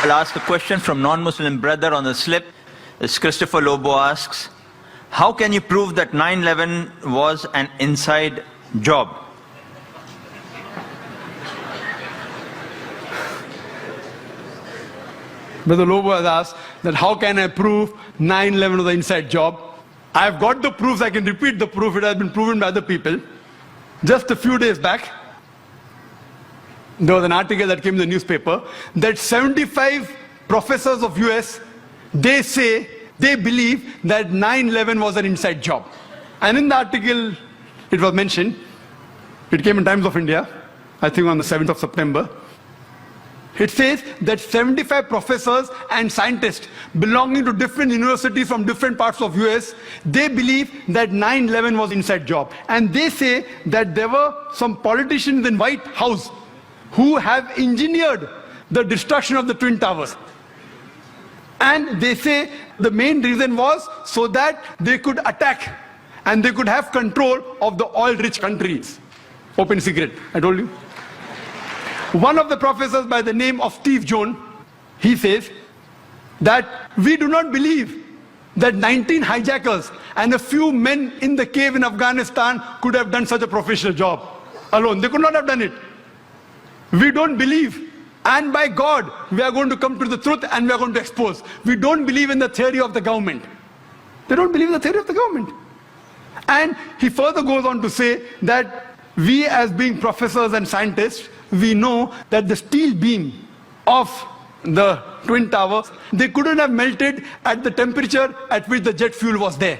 I'll ask a question from non-Muslim brother on the slip. As Christopher Lobo asks, how can you prove that 9/11 was an inside job? Brother Lobo has asked that how can I prove 9/11 was an inside job? I've got the proofs, I can repeat the proof, it has been proven by other people. Just a few days back, there was an article that came in the newspaper that 75 professors of US, they say, they believe that 9/11 was an inside job. And in the article, it was mentioned, it came in Times of India, I think on the 7th of September. It says that 75 professors and scientists belonging to different universities from different parts of US, they believe that 9/11 was inside job. And they say that there were some politicians in White House who have engineered the destruction of the Twin Towers. And they say the main reason was so that they could attack and they could have control of the oil-rich countries. Open secret, I told you. One of the professors by the name of Steve Jones, he says that we do not believe that 19 hijackers and a few men in the cave in Afghanistan could have done such a professional job alone. They could not have done it. We don't believe. And by God, we are going to come to the truth and we are going to expose. We don't believe in the theory of the government. They don't believe in the theory of the government. And he further goes on to say that we as being professors and scientists, we know that the steel beam of the Twin Towers, they couldn't have melted at the temperature at which the jet fuel was there.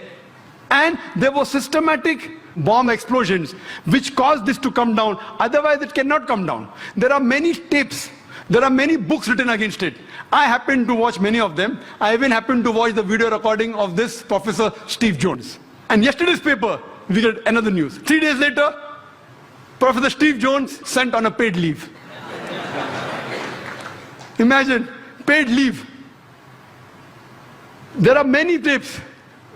And there were systematic bomb explosions which caused this to come down. Otherwise it cannot come down. There are many tapes, there are many books written against it. I happened to watch many of them. I even happened to watch the video recording of this Professor Steve Jones. And yesterday's paper, we get another news. 3 days later, Professor Steve Jones sent on a paid leave. Imagine, paid leave. There are many tapes.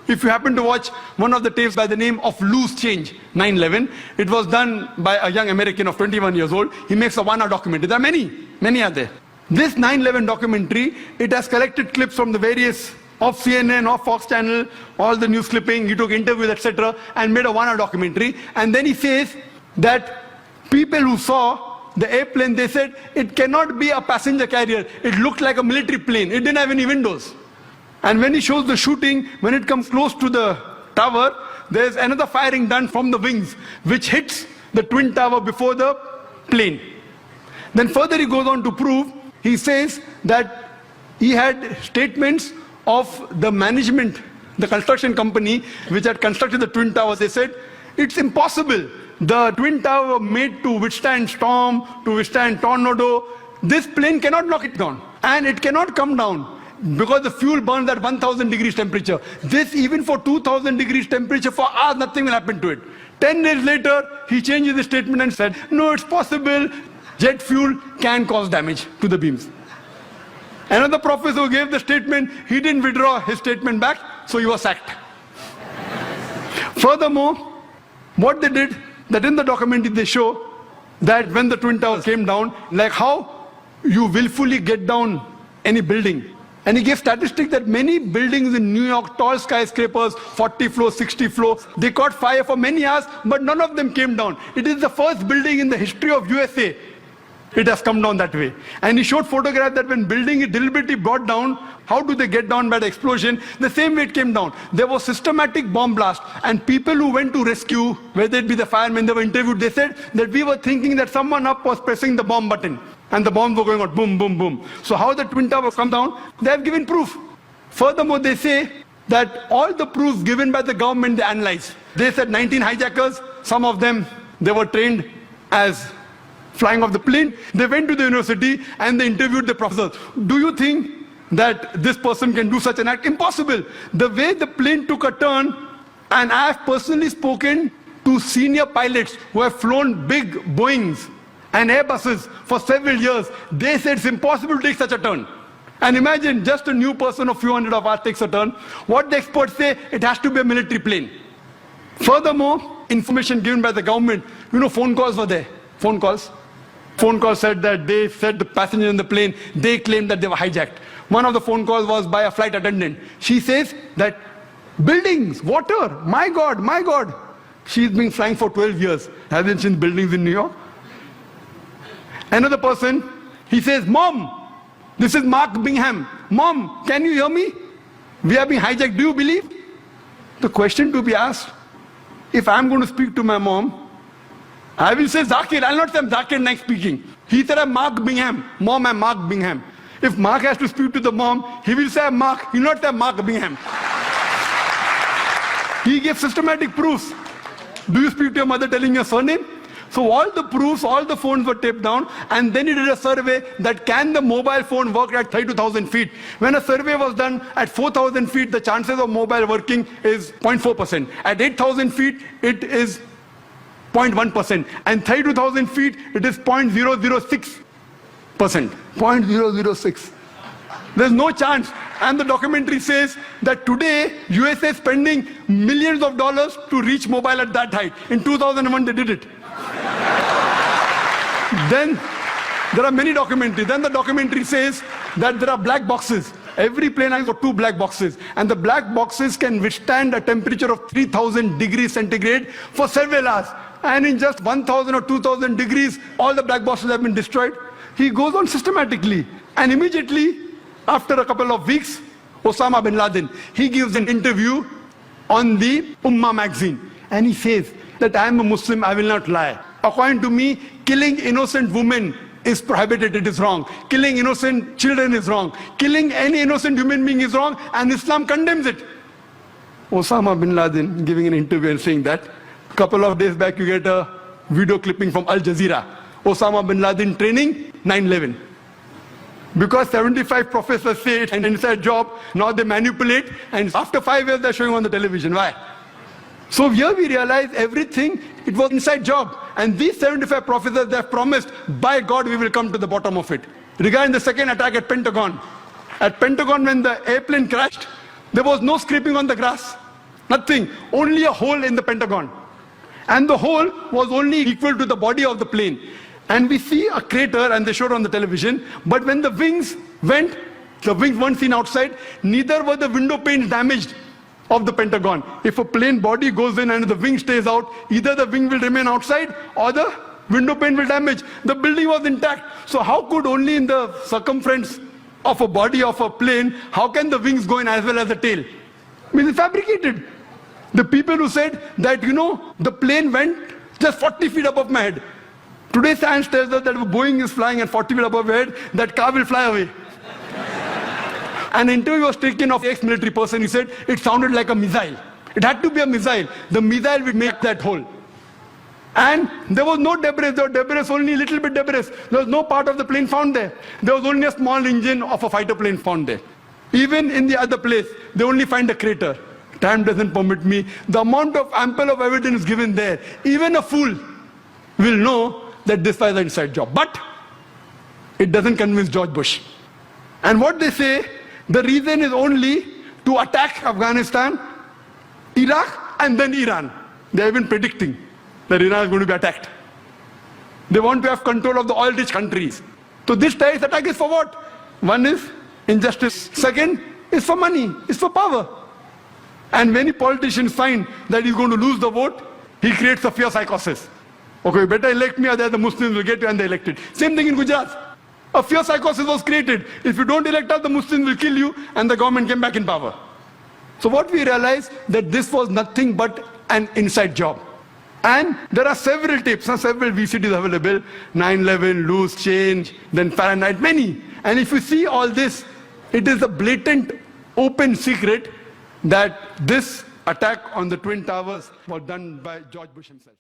If you happen to watch one of the tapes by the name of Loose Change, 9/11, it was done by a young American of 21 years old. He makes a 1-hour documentary. There are many are there. This 9/11 documentary, it has collected clips from the various of CNN, of Fox Channel, all the news clipping, he took interviews, etc., and made a 1-hour documentary. And then he says that people who saw the airplane, they said it cannot be a passenger carrier. It looked like a military plane. It didn't have any windows. And when he shows the shooting, when it comes close to the tower, there's another firing done from the wings, which hits the Twin Tower before the plane. Then further he goes on to prove, he says that he had statements of the management, the construction company, which had constructed the Twin Towers. They said, it's impossible. The Twin Tower made to withstand storm, to withstand tornado. This plane cannot knock it down. And it cannot come down because the fuel burns at 1000 degrees temperature. This, even for 2000 degrees temperature, for hours, nothing will happen to it. 10 days later, he changes the statement and said, no, it's possible. Jet fuel can cause damage to the beams. Another professor who gave the statement, he didn't withdraw his statement back, so he was sacked. Furthermore, what they did, that in the documentary they show that when the Twin Towers came down, like how you willfully get down any building. And he gave statistics that many buildings in New York, tall skyscrapers, 40 floors, 60 floors, they caught fire for many hours, but none of them came down. It is the first building in the history of USA. It has come down that way. And he showed photographs that when building is deliberately brought down, how do they get down by the explosion? The same way it came down. There was systematic bomb blast. And people who went to rescue, whether it be the firemen, they were interviewed, they said that we were thinking that someone up was pressing the bomb button. And the bombs were going out, boom, boom, boom. So how the Twin Towers come down? They have given proof. Furthermore, they say that all the proofs given by the government, they analyzed. They said 19 hijackers, some of them, they were trained as flying off the plane. They went to the university and they interviewed the professors. Do you think that this person can do such an act? Impossible. The way the plane took a turn, and I have personally spoken to senior pilots who have flown big Boeings and Airbuses for several years. They said it's impossible to take such a turn. And imagine just a new person of few hundred of us takes a turn. What the experts say, it has to be a military plane. Furthermore, information given by the government, phone calls were there. Phone calls. Phone call said that they said the passengers in the plane, they claimed that they were hijacked. One of the phone calls was by a flight attendant. She says that buildings, water, my God, my God. She's been flying for 12 years, hasn't seen buildings in New York. Another person, he says, Mom, this is Mark Bingham. Mom, can you hear me? We are being hijacked. Do you believe? The question to be asked, if I'm going to speak to my mom, I will say Zakir. I'll not say I'm Zakir Naik speaking. He said I'm Mark Bingham. Mom, I'm Mark Bingham. If Mark has to speak to the mom, he will say I'm Mark. He will not say Mark Bingham. He gave systematic proofs. Do you speak to your mother telling your surname? So all the proofs, all the phones were taped down, and then he did a survey that can the mobile phone work at 32,000 feet. When a survey was done at 4,000 feet, the chances of mobile working is 0.4%. At 8,000 feet, it is 0.1%. And 32,000 feet, it is 0.006%. 0.006. There's no chance. And the documentary says that today, USA is spending millions of dollars to reach mobile at that height. In 2001, they did it. Then there are many documentaries. Then the documentary says that there are black boxes. Every plane has got 2 black boxes. And the black boxes can withstand a temperature of 3,000 degrees centigrade for several hours. And in just 1,000 or 2,000 degrees, all the black boxes have been destroyed. He goes on systematically. And immediately, after a couple of weeks, Osama bin Laden, he gives an interview on the Ummah magazine. And he says that I am a Muslim, I will not lie. According to me, killing innocent women is prohibited, it is wrong. Killing innocent children is wrong. Killing any innocent human being is wrong, and Islam condemns it. Osama bin Laden giving an interview and saying that. A couple of days back, you get a video clipping from Al Jazeera. Osama bin Laden training 9/11. Because 75 professors say it's an inside job, now they manipulate, and after 5 years they're showing on the television. Why? So here we realize everything, it was inside job. And these 75 professors, they have promised, by God, we will come to the bottom of it. Regarding the second attack at Pentagon. At Pentagon, when the airplane crashed, there was no scraping on the grass. Nothing. Only a hole in the Pentagon. And the hole was only equal to the body of the plane. And we see a crater, and they showed on the television. But when the wings went, the wings weren't seen outside, neither were the window panes damaged of the Pentagon. If a plane body goes in and the wing stays out, either the wing will remain outside or the window pane will damage. The building was intact. So how could only in the circumference of a body of a plane, how can the wings go in as well as the tail? I mean, it's fabricated. The people who said that, the plane went just 40 feet above my head. Today science tells us that if Boeing is flying at 40 feet above your head, that car will fly away. An interview was taken of an ex-military person. He said it sounded like a missile. It had to be a missile. The missile would make that hole. And there was no debris. There was debris, only a little bit debris. There was no part of the plane found there. There was only a small engine of a fighter plane found there. Even in the other place, they only find a crater. Time doesn't permit me. The amount of ample of evidence given there, even a fool will know that this was an inside job. But it doesn't convince George Bush. And what they say, the reason is only to attack Afghanistan, Iraq, and then Iran. They have been predicting that Iran is going to be attacked. They want to have control of the oil-rich countries. So this terrorist attack is for what? One is injustice. Second is for money, is for power. And many politicians find that he's going to lose the vote, he creates a fear psychosis. Okay, better elect me, otherwise the Muslims will get you and they elected. Same thing in Gujarat. A fear psychosis was created. If you don't elect us, the Muslims will kill you, and the government came back in power. So what we realized, that this was nothing but an inside job. And there are several tapes, several VCDs available, 9/11, loose change, then Fahrenheit, many. And if you see all this, it is a blatant, open secret that this attack on the Twin Towers was done by George Bush himself.